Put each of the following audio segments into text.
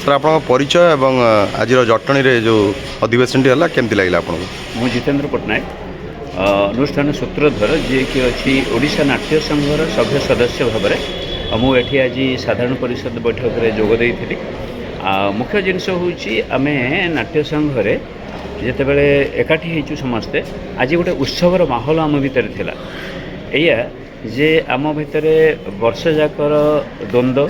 Sir आप परिचय एवं आज जटणी जो अधिवेशन टी है केमती लगे आपको? मु जितेंद्र पट्टनायक अनुष्ठान सूत्रधर जी कि अच्छी ओडिशा नाट्य संघर सभ्य सदस्य भाव में मुझे आज साधारण परिषद बैठक में जोगदे मुख्य जिनस हूँ आम नाट्य संघरे जितेबाला एकाठी होचु समस्ते आज गोटे उत्सवर माहौल आम भितर थिला एया जे आम भितर वर्ष जाकर द्वंद्व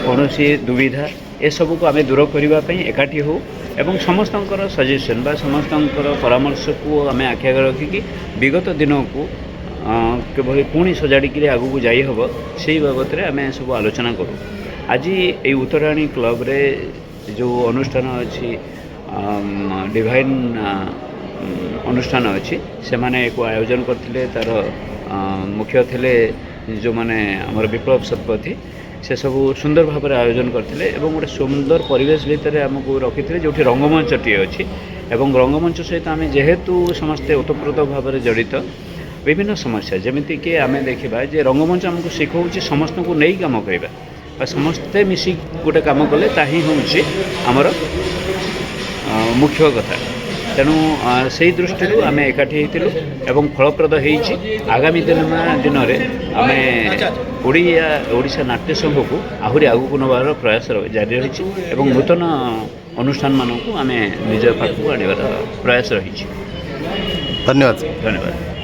कौन दुविधा ए सब को आम दूर करने एकाठी हो एवं समस्तंकर सजेशन बा समस्तंकर परामर्श को आम आखि आगे रखिकी विगत दिन को किभली पुणी सजाड़ी आगू को जाई हब से बाबद आम सब आलोचना करूँ। आज ये उत्तराणी क्लब रे जो अनुष्ठान अच्छी डिवाइन अनुष्ठान अच्छी से माने एक आयोजन करते तार मुख्य थे जो माने आमर विप्लव शतपथी से सब सुंदर भाव में आयोजन करते गोटे सुंदर परिवेश भितर आमको रखी जो रंगमंचटी अच्छी एवं रंगमंच सहित आम जेहेतु समस्ते ओतप्रोत भाव में जड़ित विभिन्न समस्या जमीती कि आम देखा जे रंगमंच आमको शिखाऊँ समस्त को नहीं कम करवा समस्ते मिसी गोटे कम कले ताही हूँ आमर मुख्य कथा तेणु से दृष्टि आम एकाठी होइतिलु एवं फलप्रद होइछि। आगामी दिन में आम ओडिशा नाट्य संघ को आहरी आगू नबार प्रयास जारी रही एवं नूतन अनुष्ठान मानक आम निज पाखक आने प्रयास रही। धन्यवाद। धन्यवाद।